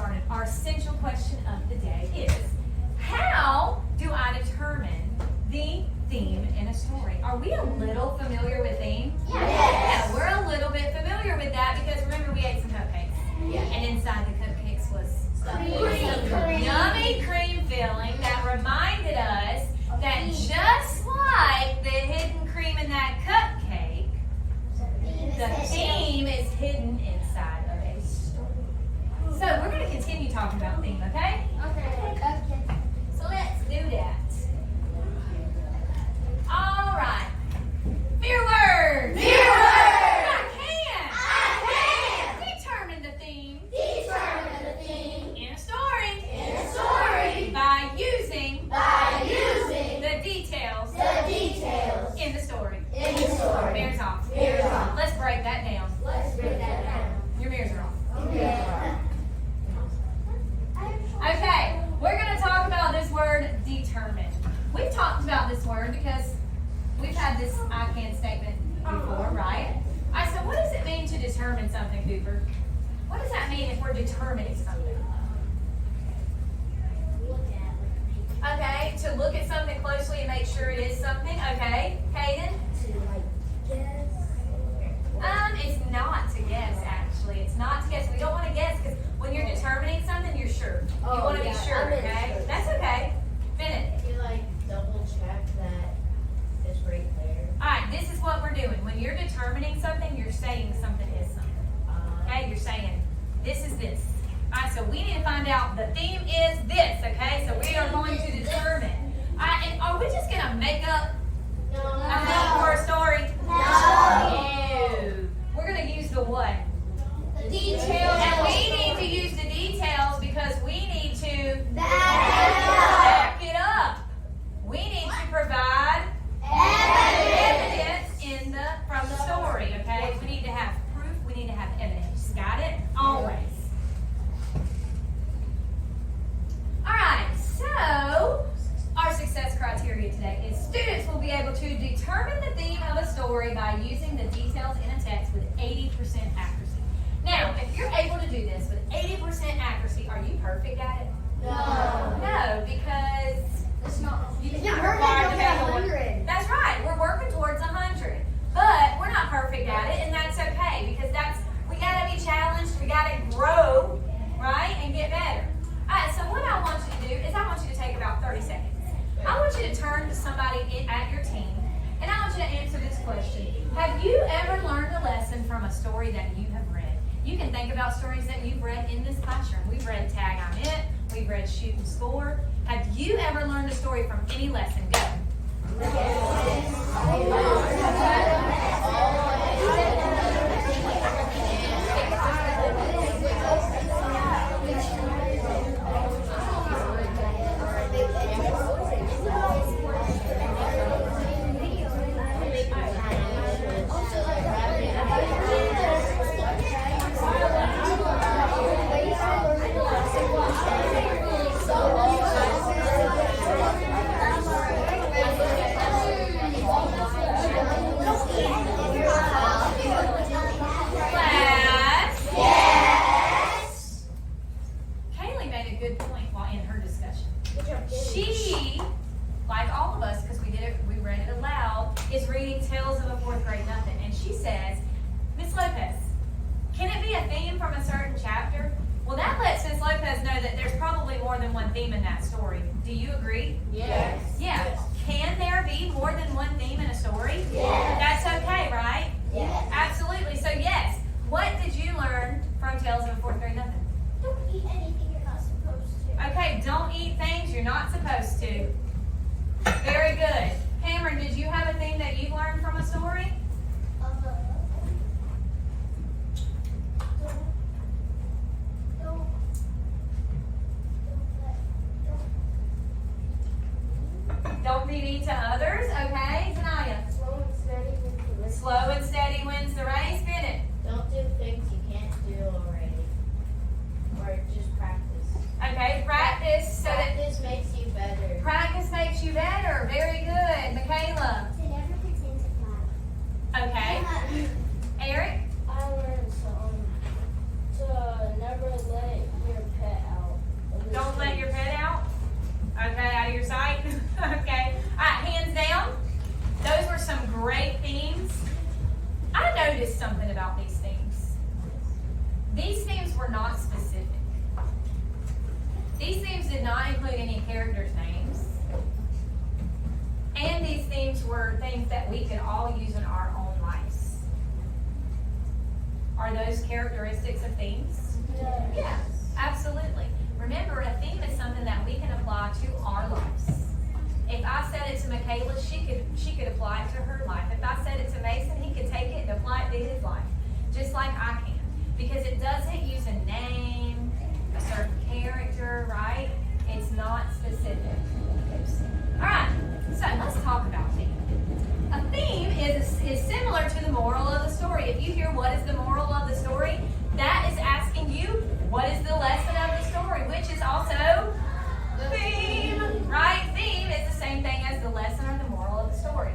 started. Our essential question of the day is, how do I determine the theme in a story? Are we a little familiar with theme? Yes. Yeah, we're a little bit familiar with that because remember we ate some cupcakes. Yeah. And inside the cupcakes was Cream. yummy cream filling that reminded us that just like the hidden cream in that cupcake, the theme is hidden inside of a story. So we're going to continue talking about theme, okay? Okay. So let's do that. All right. Fear words. Fear words. I can. Determine the theme Determine the theme in a story in a story by using the details details in the story. in the story. Mirrors off. Mirrors off. Let's break that down. Let's break that down. Your mirrors are off. Okay. Okay, we're going to talk about this word determine. We've talked about this word because we've had this I can statement before, right? All right, so what does it mean to determine something, Cooper? What does that mean if we're determining something? Okay, to look at something closely and make sure it is something. Okay, Caden? It's not to guess, actually. It's not to guess. We don't want to guess because when you're determining something, you're sure. You want to be sure, okay? That's okay. Bennett. You double check that it's right there. All right, this is what we're doing. When you're determining something, you're saying something is something. Okay, you're saying this is this. All right, so we need to find out the theme is this, okay? So we are going to determine. All right, and are we just going to make up a theme for a story? No. We're going to use the what? The details. And we need to use the details because we need to Back back it up. We need to provide evidence. evidence from the story, okay? We need to have proof. We need to have evidence. Got it? Always. All right, so our success criteria today is students will be able to determine the theme of a story by using the details in a text with 80% accuracy. Now, if you're able to do this with 80% accuracy, are you perfect at it? No. No, because It's not. you It's can't not require perfect, to have you'll a get 100. That's right. We're working towards 100. But we're not perfect at it, and that's okay because we got to be challenged. We got to grow, right, and get better. All right, so what I want you to do is I want you to take about 30 seconds. I want you to turn to somebody at your team, and I want you to answer this question. Have you ever learned a lesson from a story that you have read? You can think about stories that you've read in this classroom. We've read Tag I'm It. We've read Shoot and Score. Have you ever learned a story from any lesson? Go. Class. Yes. Kaylee made a good point while in her discussion. She, like all of us, because we read it aloud, is reading Tales of a Fourth Grade Nothing. And she says, Miss Lopez, can it be a theme from a certain chapter? Well, that lets Miss Lopez know that there's probably more than one theme in that story. Do you agree? Yes. Yeah. Can there be more than one theme in a story? Yes. That's okay, right? Yes. Absolutely. So yes, what did you learn from Tales of a Fourth Grade Nothing? Don't eat anything you're not supposed to. Okay, don't eat things you're not supposed to. Very good. Cameron, did you have a theme that you learned from a story? Don't be mean to others. Okay, Zanaya. Slow and steady wins the race. Bennett. Don't do things you can't do already. Or just practice. Okay, practice so that Practice makes you better. practice makes you better. Very good. Michaela. To never pretend to fly. Okay. Eric. I learned to never let your pet were not specific. These themes did not include any characters' names. And these themes were things that we could all use in our own lives. Are those characteristics of themes? Yeah, absolutely. Remember, a theme is something that we can apply to our lives. If I said it to Michaela, she could apply it to her life. If I said it to Mason, he could take it and apply it to his life, just like I can. Because it doesn't use a name, a certain character, right? It's not specific. All right, so let's talk about theme. A theme is similar to the moral of the story. If you hear what is the moral of the story, that is asking you what is the lesson of the story, which is also theme, right? Theme is the same thing as the lesson or the moral of the story.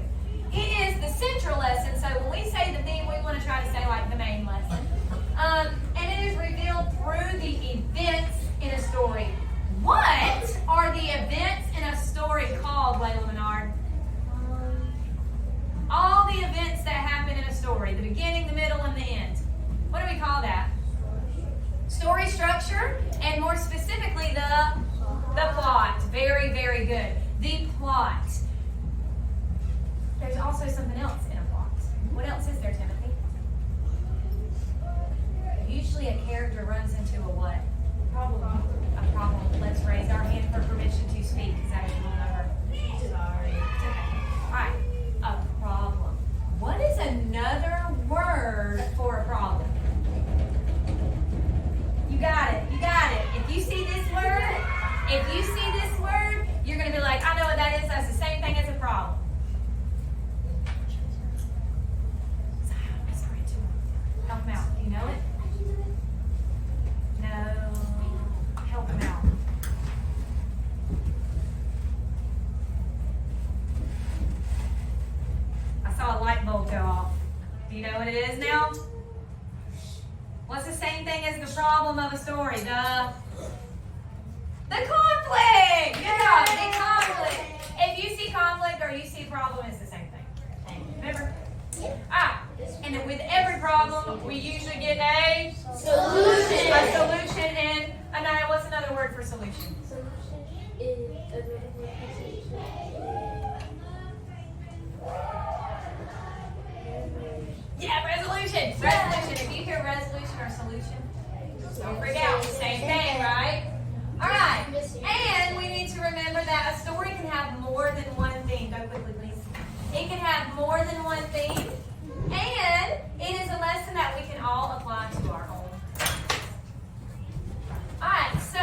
It is the central lesson, so when we say the theme, we want to try to say like the main lesson. And it is revealed through the events in a story. What are the events in a story called, Layla Menard? All the events that happen in a story, the beginning, the middle, and the end. What do we call that? Story structure, and more specifically, the plot. Very, very good. The plot. There's also something else in a plot. What else is there, Timothy? Usually a character runs into a what? Problem. A problem. Let's raise our hand for permission to speak. Is that a rule number? Sorry. It's okay. All right. A problem. What is another word for a problem? You got it. You got it. If you see this word, you're going to be like, I know what that is. That's the same thing as a problem. Sorry, help him out. Do you know it? No. Help him out. I saw a light bulb go off. Do you know what it is now? What's the same thing as the problem of a story? The conflict! Yeah, the conflict. If you see conflict or you see problem, it's the same thing. Remember? And then with every problem, we usually get a Solution. A solution, and Anaya, what's another word for solution? Solution is a resolution. Yeah, resolution. Resolution. If you hear resolution or solution, don't freak out. Same thing, right? All right. And we need to remember that a story can have more than one theme. Go quickly, please. It can have more than one theme, and it is a lesson that we can all apply to our own. All right. So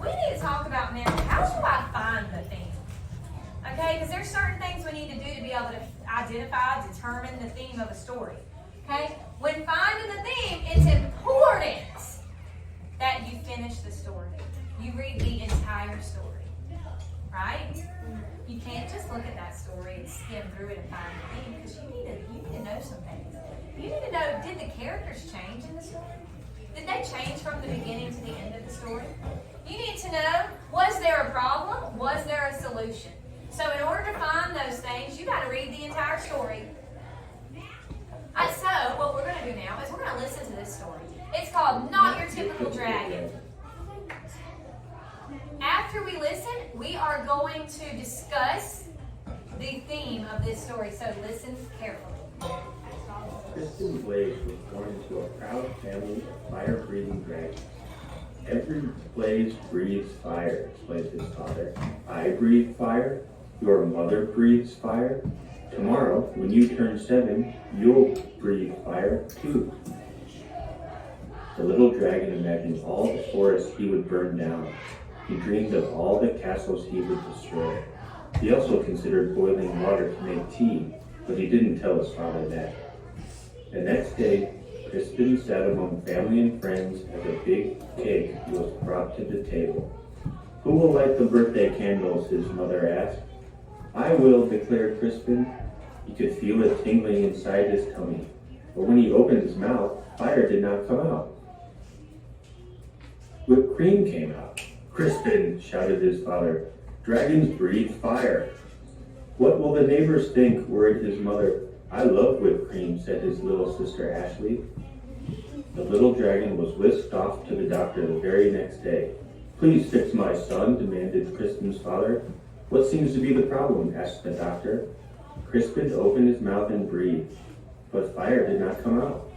we need to talk about now. How do I find the theme? Okay, because there's certain things we need to do to be able to identify, determine the theme of a story. Okay? When finding the theme, it's important that you finish the story. You read the entire story. Right? You can't just look at that story and skim through it and find the theme, because you need to know some things. You need to know, did the characters change in the story? Did they change from the beginning to the end of the story? You need to know, was there a problem? Was there a solution? So in order to find those things, you got to read the entire story. So what we're going to do now is we're going to listen to this story. It's called Not Your Typical Dragon. After we listen, we are going to discuss the theme of this story. So listen carefully. Kristen Blaze was born into a proud family of fire-breathing dragons. Every Blaze breathes fire, explains his father. I breathe fire. Your mother breathes fire. Tomorrow, when you turn 7, you'll breathe fire too. The little dragon imagined all the forests he would burn down. He dreamed of all the castles he would destroy. He also considered boiling water to make tea, but he didn't tell his father that. The next day, Crispin sat among family and friends as a big cake was brought to the table. Who will light the birthday candles? His mother asked. I will, declared Crispin. He could feel it tingling inside his tummy, but when he opened his mouth, fire did not come out. Whipped cream came out. Crispin, shouted his father, dragons breathe fire. What will the neighbors think? Worried his mother. I love whipped cream, said his little sister Ashley. The little dragon was whisked off to the doctor the very next day. "Please fix my son," demanded Crispin's father. "What seems to be the problem?" asked the doctor. Crispin opened his mouth and breathed, but fire did not come out.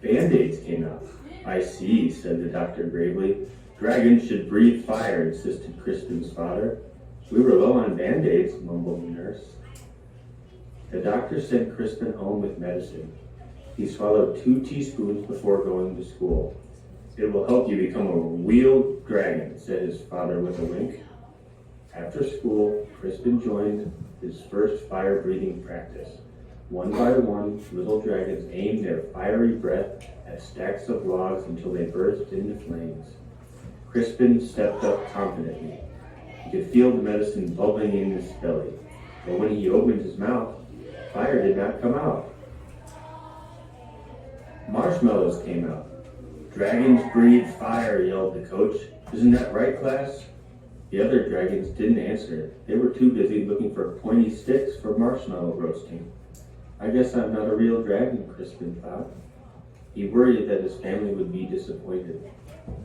Band-aids came out. "I see," said the doctor gravely. "Dragons should breathe fire," insisted Crispin's father. "We were low on Band-aids," mumbled the nurse. The doctor sent Crispin home with medicine. He swallowed 2 teaspoons before going to school. "It will help you become a real dragon," said his father with a wink. After school, Crispin joined his first fire-breathing practice. One by one, little dragons aimed their fiery breath at stacks of logs until they burst into flames. Crispin stepped up confidently. He could feel the medicine bubbling in his belly, but when he opened his mouth, fire did not come out. Marshmallows came out. "Dragons breathe fire," yelled the coach. "Isn't that right, class?" The other dragons didn't answer. They were too busy looking for pointy sticks for marshmallow roasting. "I guess I'm not a real dragon," Crispin thought. He worried that his family would be disappointed,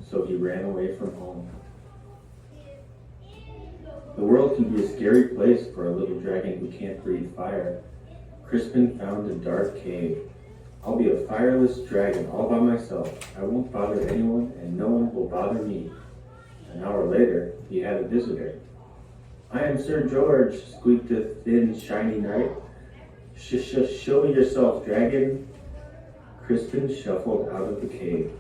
so he ran away from home. The world can be a scary place for a little dragon who can't breathe fire. Crispin found a dark cave. "I'll be a fireless dragon all by myself. I won't bother anyone, and no one will bother me." An hour later, he had a visitor. "I am Sir George," squeaked the thin, shiny knight. Show yourself, dragon." Crispin shuffled out of the cave.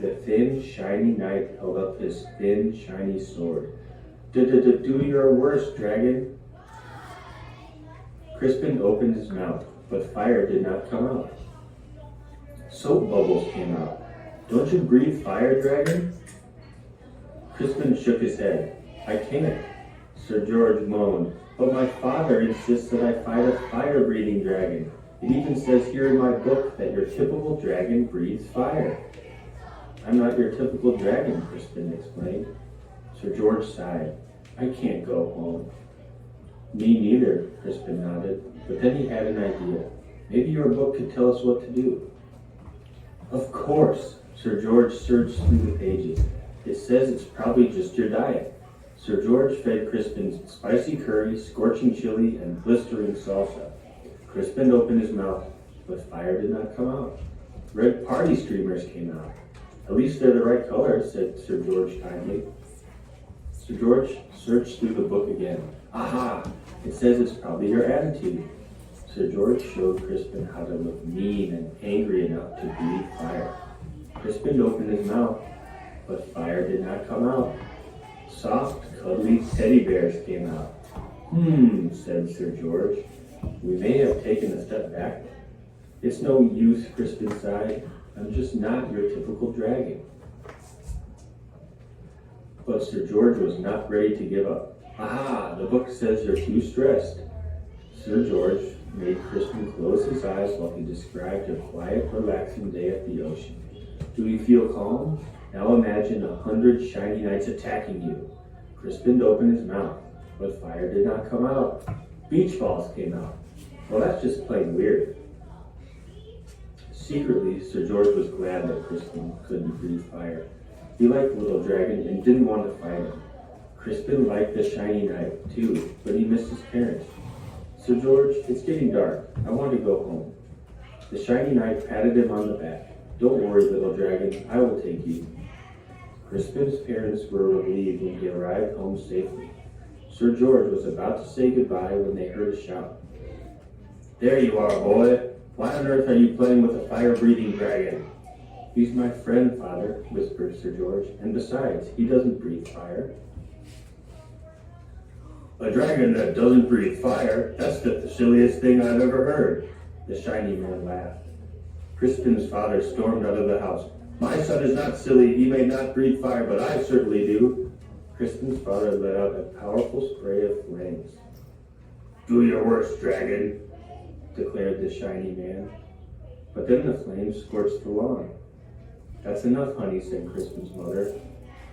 The thin, shiny knight held up his thin, shiny sword. "Do your worst, dragon." Crispin opened his mouth, but fire did not come out. Soap bubbles came out. "Don't you breathe fire, dragon?" Crispin shook his head. "I can't." Sir George moaned. "But my father insists that I fight a fire-breathing dragon. It even says here in my book that your typical dragon breathes fire." "I'm not your typical dragon," Crispin explained. Sir George sighed. "I can't go home." "Me neither," Crispin nodded. But then he had an idea. "Maybe your book could tell us what to do." "Of course!" Sir George searched through the pages. "It says it's probably just your diet." Sir George fed Crispin spicy curry, scorching chili, and blistering salsa. Crispin opened his mouth, but fire did not come out. Red party streamers came out. "At least they're the right color," said Sir George kindly. Sir George searched through the book again. "Aha! It says it's probably your attitude." Sir George showed Crispin how to look mean and angry enough to breathe fire. Crispin opened his mouth, but fire did not come out. Soft, cuddly teddy bears came out. Said Sir George. "We may have taken a step back." "It's no use," Crispin sighed. "I'm just not your typical dragon." But Sir George was not ready to give up. "Aha! The book says you're too stressed." Sir George made Crispin close his eyes while he described a quiet, relaxing day at the ocean. "Do you feel calm? Now imagine 100 shiny knights attacking you." Crispin opened his mouth, but fire did not come out. Beach balls came out. "Well, that's just plain weird." Secretly, Sir George was glad that Crispin couldn't breathe fire. He liked Little Dragon and didn't want to fight him. Crispin liked the shiny knight, too, but he missed his parents. "Sir George, it's getting dark. I want to go home." The shiny knight patted him on the back. "Don't worry, Little Dragon. I will take you." Crispin's parents were relieved when he arrived home safely. Sir George was about to say goodbye when they heard a shout. "There you are, boy! Why on earth are you playing with a fire-breathing dragon?" "He's my friend, Father," whispered Sir George, "and besides, he doesn't breathe fire." "A dragon that doesn't breathe fire? That's the silliest thing I've ever heard." The shiny man laughed. Crispin's father stormed out of the house. "My son is not silly. He may not breathe fire, but I certainly do." Crispin's father let out a powerful spray of flames. "Do your worst, dragon," declared the shiny man. But then the flames scorched the lawn. "That's enough, honey," said Crispin's mother.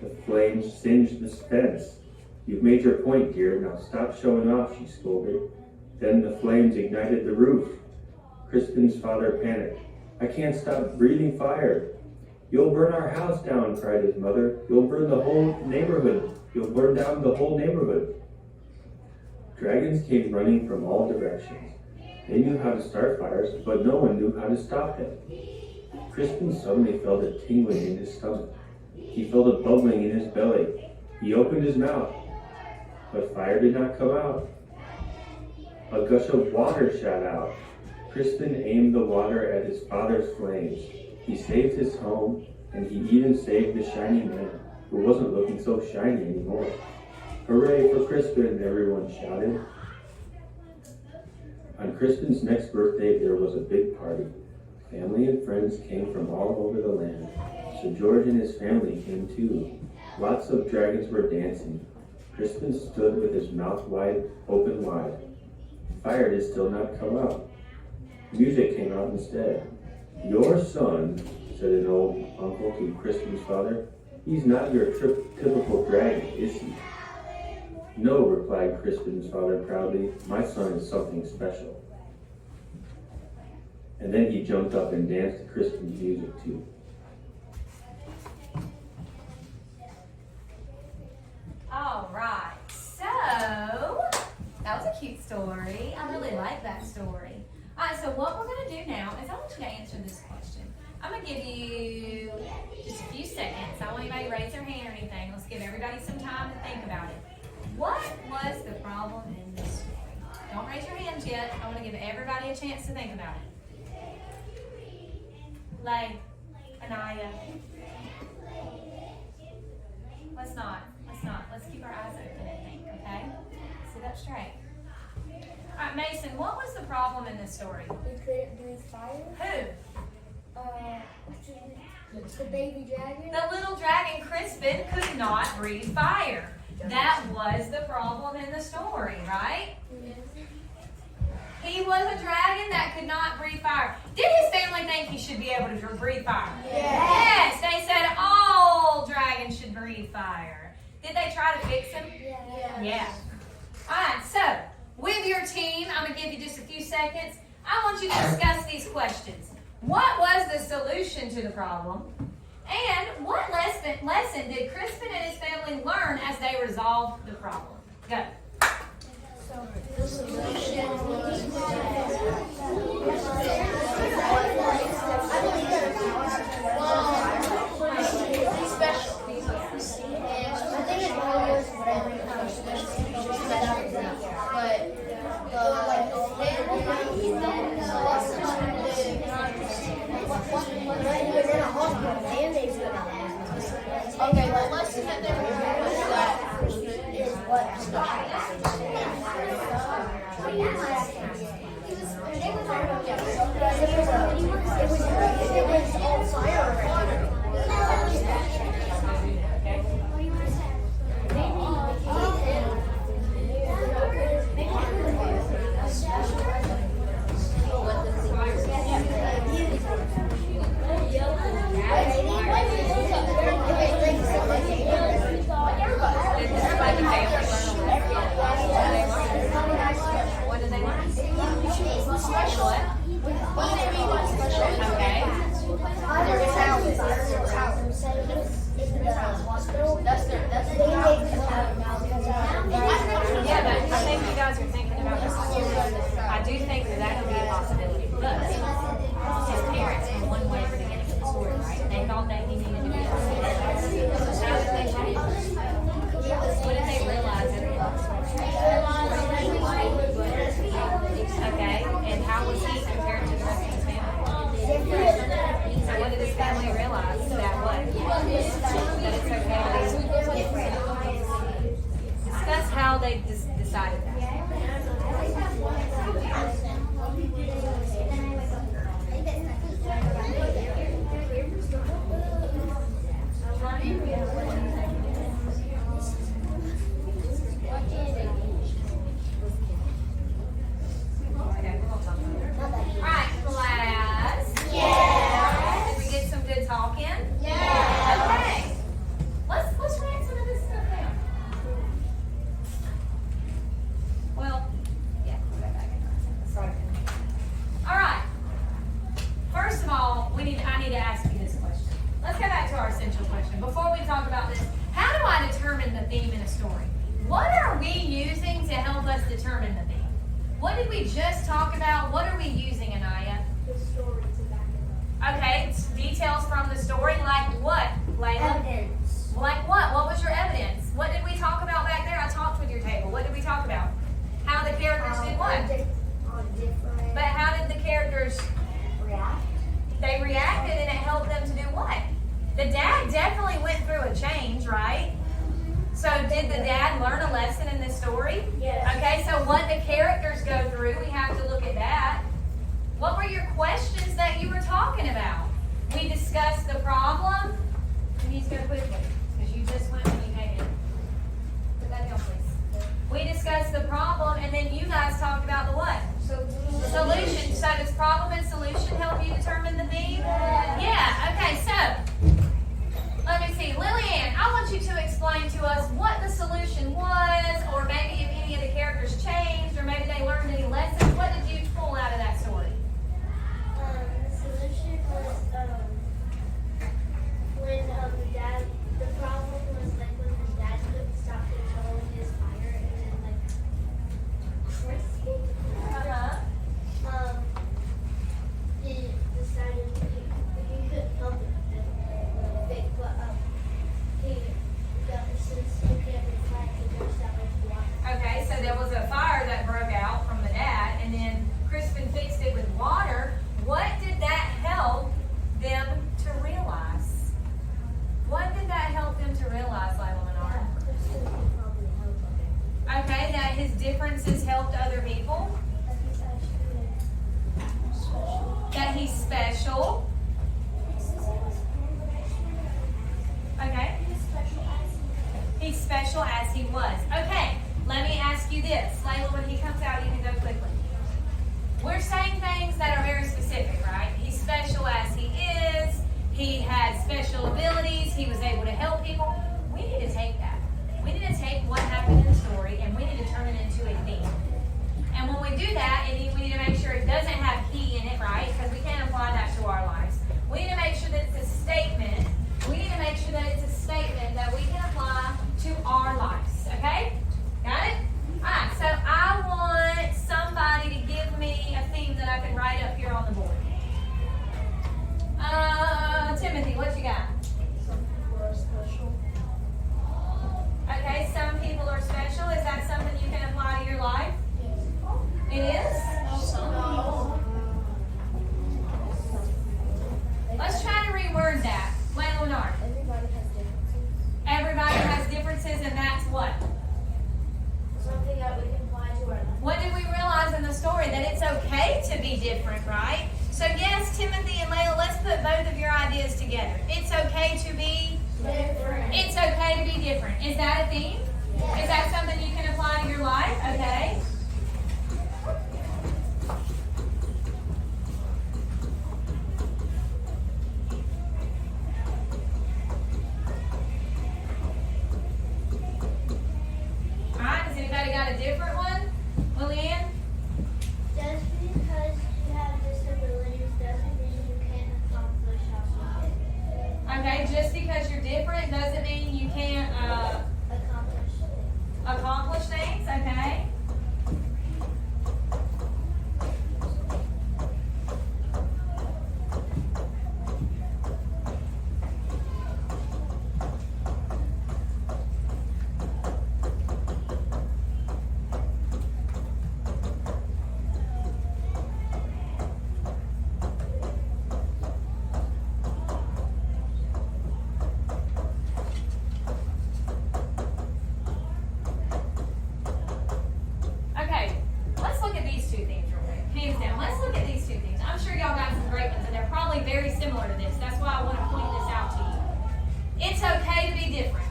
"The flames singed the fence." "You've made your point, dear. Now stop showing off," she scolded. Then the flames ignited the roof. Crispin's father panicked. I can't stop breathing fire. You'll burn our house down, cried his mother. You'll burn the whole neighborhood. You'll burn down the whole neighborhood. Dragons came running from all directions. They knew how to start fires, but no one knew how to stop them. Crispin suddenly felt a tingling in his stomach. He felt a bubbling in his belly. He opened his mouth, but fire did not come out. A gush of water shot out. Crispin aimed the water at his father's flames. He saved his home, and he even saved the shiny man, who wasn't looking so shiny anymore. Hooray for Crispin, everyone shouted. On Crispin's next birthday, there was a big party. Family and friends came from all over the land. So George and his family came too. Lots of dragons were dancing. Crispin stood with his mouth open wide. Fire did still not come out. Music came out instead. Your son, said an old uncle to Crispin's father, he's not your typical dragon, is he? No, replied Crispin's father proudly. My son is something special. And then he jumped up and danced to Crispin's music too. All right, so that was a cute story. I really like that story. All right, so what we're going to do now is I want you to answer this question. I'm going to give you just a few seconds. I don't want anybody to raise their hand or anything. Let's give everybody some time to think about it. What was the problem in this story? Don't raise your hands yet. I want to give everybody a chance to think about it. Lay, Anaya. Let's not. Let's keep our eyes open and think, okay? Sit up straight. All right, Mason, what was the problem in this story? He couldn't breathe fire. Who? The baby dragon. The little dragon Crispin could not breathe fire. That was the problem in the story, right? He was a dragon that could not breathe fire. Did his family think he should be able to breathe fire? Yes, they said all dragons should breathe fire. Did they try to fix him? Yeah. All right, so with your team, I'm going to give you just a few seconds. I want you to discuss these questions. What was the solution to the problem? And what lesson did Crispin and his family learn as they resolved the problem? Go. The solution okay, the lesson that they learned was that is what it was all fire. What did they learn? Special. What do they mean by special? Okay. Their talents. That's Yeah, but I think you guys are thinking about this. I do think that could be a possibility. But his parents, in one way, at the beginning of the story, right? They thought that he needed to be a How did they change? What did they realize? Okay, and how was he compared to the rest of his family? So what did his family realize that what? That it's okay to discuss how they decided that. essential question. Before we talk about this, how do I determine the theme in a story? What are we using to help us determine the theme? What did we just talk about? What are we using, Anaya? The story to back it up. Okay, it's details from the story, like what, Layla? Evidence. Like what? What was your evidence? What did we talk about back there? I talked with your table. What did we talk about? How the characters did what? On different But how did the characters, react. they reacted and it helped them to do what? The dad definitely went through a change, right? So did the dad learn a lesson in this story? Yes. Okay, so what the characters go through, we have to look at that. What were your questions that you were talking about? We discussed the problem. You need to go quickly, because you just went when you came in. Put that down, please. We discussed the problem, and then you guys talked about the what? Solution. So does problem and solution help you determine the theme? Yeah. Okay, so let me see. Lillian, I want you to explain to us what the solution was, or maybe if any of the characters changed, or maybe they learned any lessons. What did you pull out of that story? The solution was when the dad, the problem was like when the dad couldn't stop controlling his fire, and then like he decided he couldn't help it and big, but he got since he can't reflect, he goes that much water. Okay, so there was a fire that broke out from the dad, and then Crispin fixed it with water. What did that help them to realize? What did that help them to realize, Layla Menard? Kristen could probably help him. Okay, that his differences helped other people. That he's actually special. That he's special. Okay. He's special as he was. Okay, let me ask you this. Layla, when he comes out, you can go quickly. We're saying things that are very specific, right? He's special as he is. He had special abilities. He was able to help people. We need to take that. We need to take what happened in the story and we need to turn it into a theme. And when we do that, we need to make sure it doesn't have he in it, right? Because we can't apply that to our lives. We need to make sure that it's a statement. We need to make sure that it's a statement that we can apply to our lives. Okay? Got it? Alright, so I want somebody to give me a theme that I can write up here on the board. Timothy, what you got? Some people are special. Okay, some people are special. Is that something you can apply to your life? It is? No. Let's try to reword that. Layla Menard. Everybody has differences. Everybody has differences, and that's what? Something that we can apply to our life. What did we realize in the story? That it's okay to be different, right? So yes, Timothy and Layla, let's put both of your ideas together. It's okay to be Different. It's okay to be different. Is that a theme? Is that something you can apply to your life? Okay. All right, has anybody got a different one? Lillian? Just because you have disabilities doesn't mean you can't accomplish something. Okay, just because you're different doesn't mean you can't Accomplish things. accomplish things, okay? Okay, let's look at these two things real quick. Hands down. Let's look at these two things. I'm sure y'all got some great ones, and they're probably very similar to this. That's why I want to point this out to you. It's okay to be different.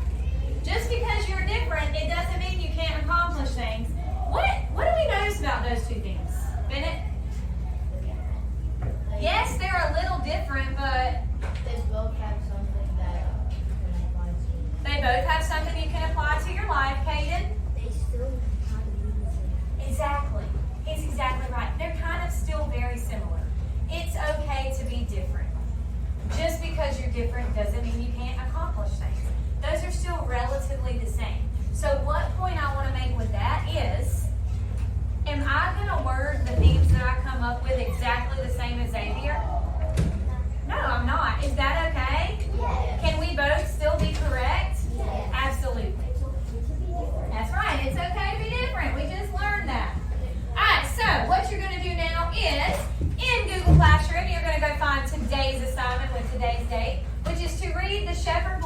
Just because you're different, it doesn't mean you can't accomplish things. What do we notice about those two things? Bennett? Yes, they're a little different, but They both have something that you can apply to. they both have something you can apply to your life, Caden. They still kind of do the same. Exactly. He's exactly right. They're kind of still very similar. It's okay to be different. Just because you're different doesn't mean you can't accomplish things. Those are still relatively the same. So what point I want to make with that is, am I going to word the themes that I come up with exactly the same as Xavier? No, I'm not. Is that okay? Can we both still be correct? Absolutely. That's right. It's okay to be different. We just learned that. Alright, so what you're going to do now is, in Google Classroom, you're going to go find today's assignment with today's date, which is to read the Shepherd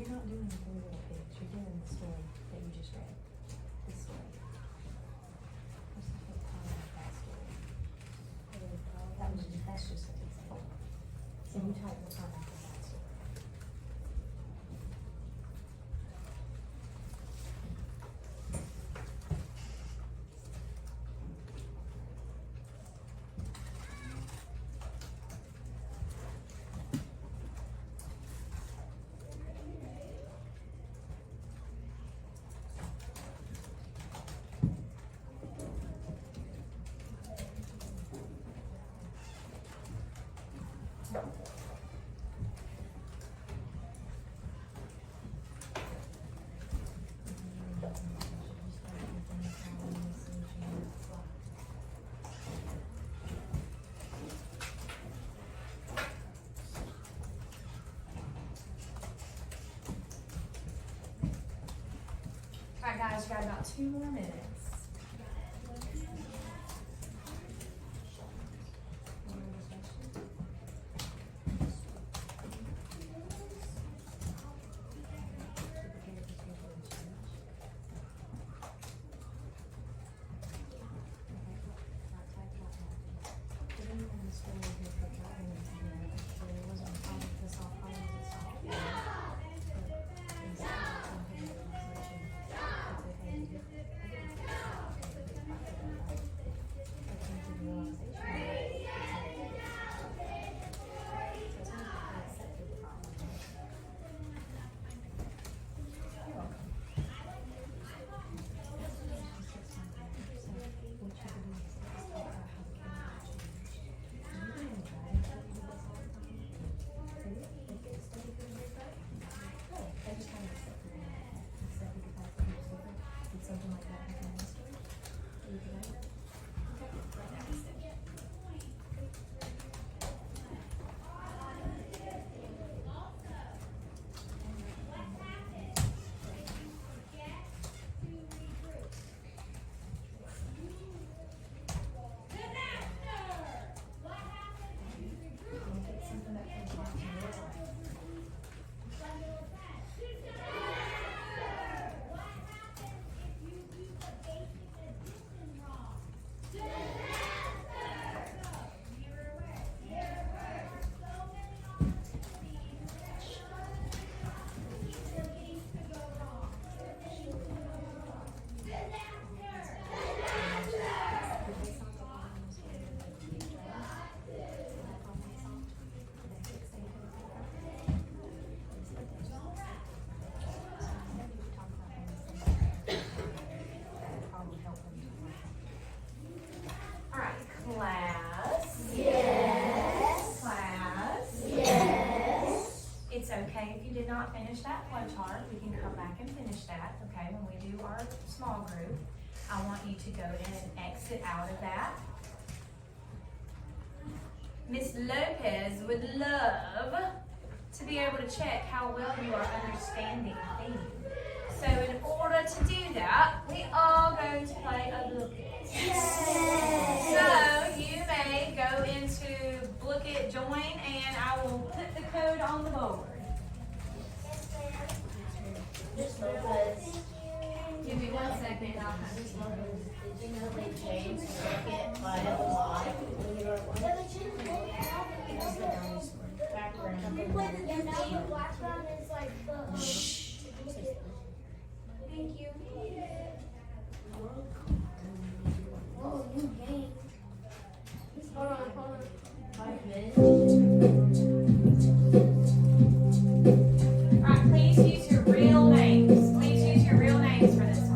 you're not doing the 3 little pigs. You're doing the story that you just read. This story. What's the whole title of that story? That's just an example. So you type the title of that story. Alright guys, you got about 2 more minutes. Okay, if you did not finish that flow chart, we can come back and finish that, okay, when we do our small group. I want you to go in and exit out of that. Miss Lopez would love to be able to check how well you are understanding theme. So in order to do that, we are going to play a look it. So you may go into Look It, join, and I will put the code on the board. Give me 1 second. I'll have Did you know they changed Look It by a lot? And now the background is like the. Shh. Thank you. Oh, new game. Hold on. 5 minutes. Alright, please use your real names. Please use your real names for this one.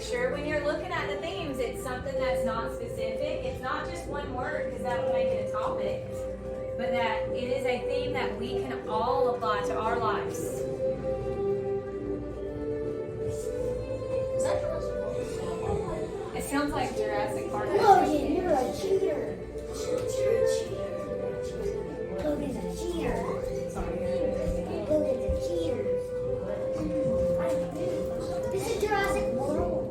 sure when you're looking at the themes, it's something that's not specific. It's not just one word, because that would make it a topic, but that it is a theme that we can all apply to our lives. Is that Jurassic Park? It sounds like Jurassic Park. Logan, you're a cheater. Logan's a cheater. Logan's a cheater. This is Jurassic World.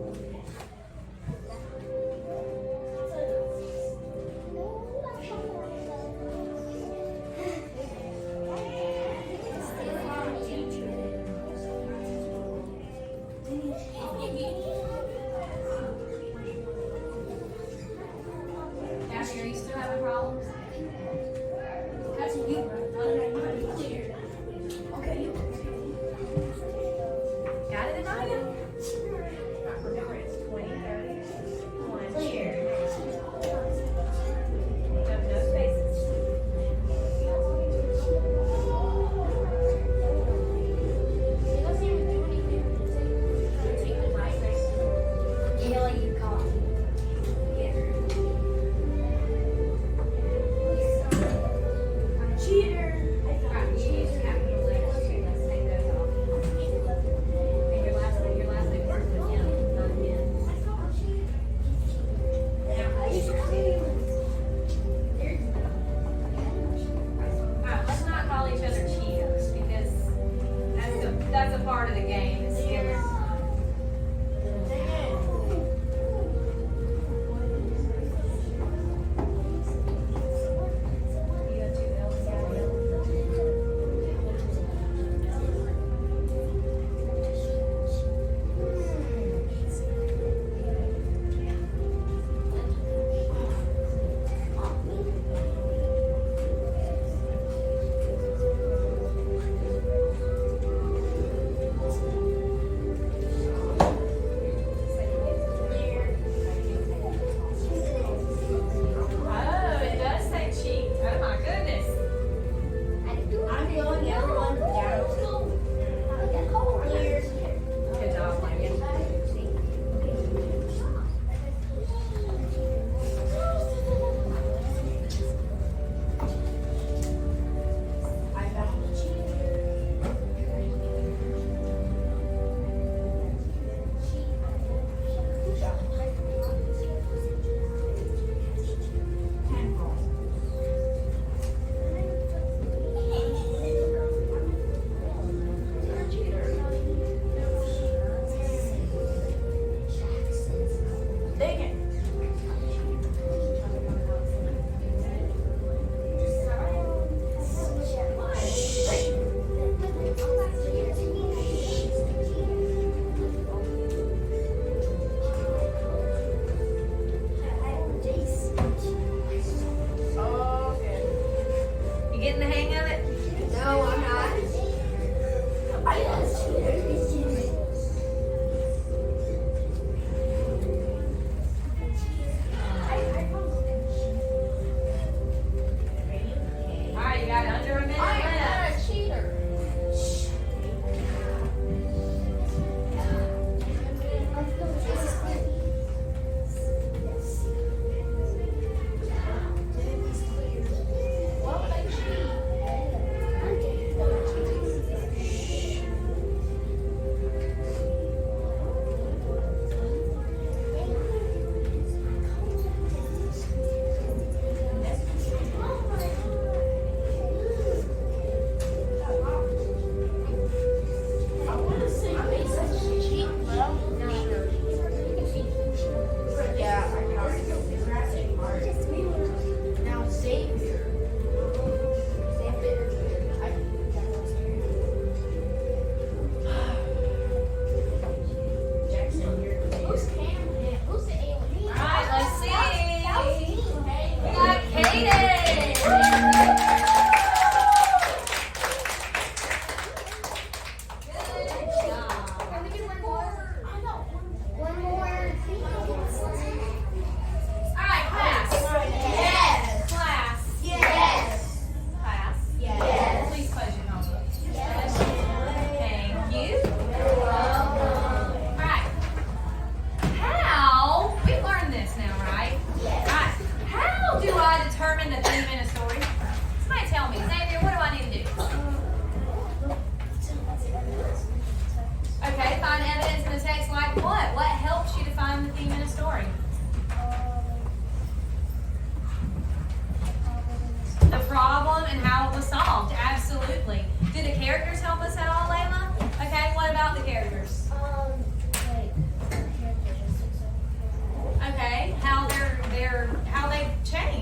Ashley, are you still having problems? That's you, bro. Okay, you. Got it, Anaya? Remember, it's 20, 30, 1. Clear. No spaces. It doesn't even do anything. Take the last name. DLU coffee. Cheater. Right, you use capital letters too. Let's take those off. And your last name starts with M, not N. Now, alright, let's not call each other cheaters, because that's a part of the game. It's You have 2 L's, got an L.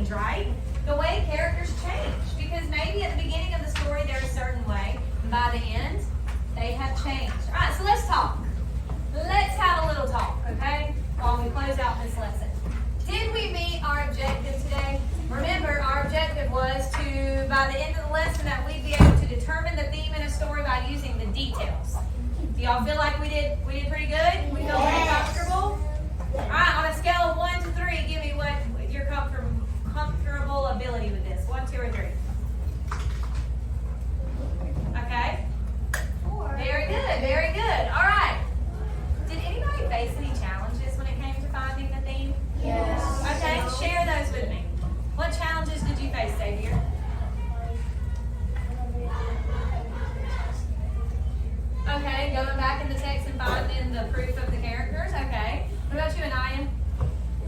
change, right? The way characters change. Because maybe at the beginning of the story they're a certain way, and by the end, they have changed. All right, so let's talk. Let's have a little talk, okay? While we close out this lesson. Did we meet our objective today? Remember, our objective was to, by the end of the lesson, that we'd be able to determine the theme in a story by using the details. Do y'all feel like we did pretty good? We feel pretty comfortable? All right, on a scale of 1 to 3, give me what your comfortable ability with this. 1, 2, or 3. Okay? 4. Very good, very good. All right. Did anybody face any challenges when it came to finding the theme? Yes. Okay, share those with me. What challenges did you face, Xavier? Okay, going back in the text and finding the proof of the characters. Okay. What about you, Anayan?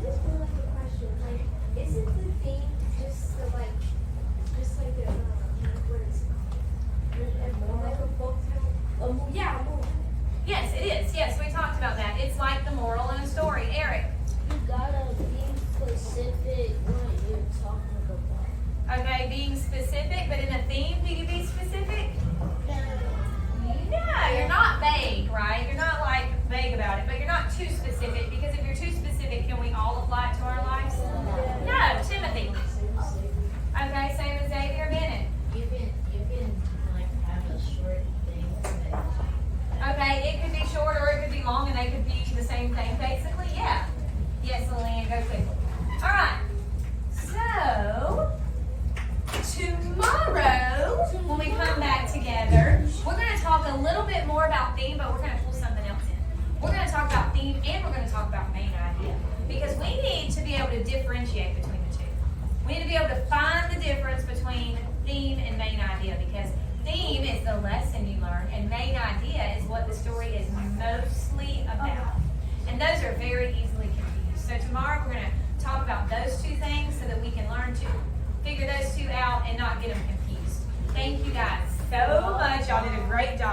This is more like a question. Like, isn't the theme just like a what is it called? Like a book tale? Yeah, a movie. Yes, it is. Yes, we talked about that. It's like the moral in a story. Eric? You gotta be specific what you're talking about. Okay, being specific, but in a theme, do you be specific? No, you're not vague, right? You're not like vague about it, but you're not too specific, because if you're too specific, can we all apply it to our lives? No, Timothy. Okay, same as Xavier. Bennett. You can like have a short thing. Okay, it could be short or it could be long, and they could be the same thing, basically. Yeah. Yes, Lillian, go quickly. All right. So tomorrow, when we come back together, we're going to talk a little bit more about theme, but we're going to pull something else in. We're going to talk about theme, and we're going to talk about main idea, because we need to be able to differentiate between the two. We need to be able to find the difference between theme and main idea, because theme is the lesson you learn, and main idea is what the story is mostly about. And those are very easily confused. So tomorrow we're going to talk about those two things so that we can learn to figure those two out and not get them confused. Thank you guys so much. Y'all did a great job.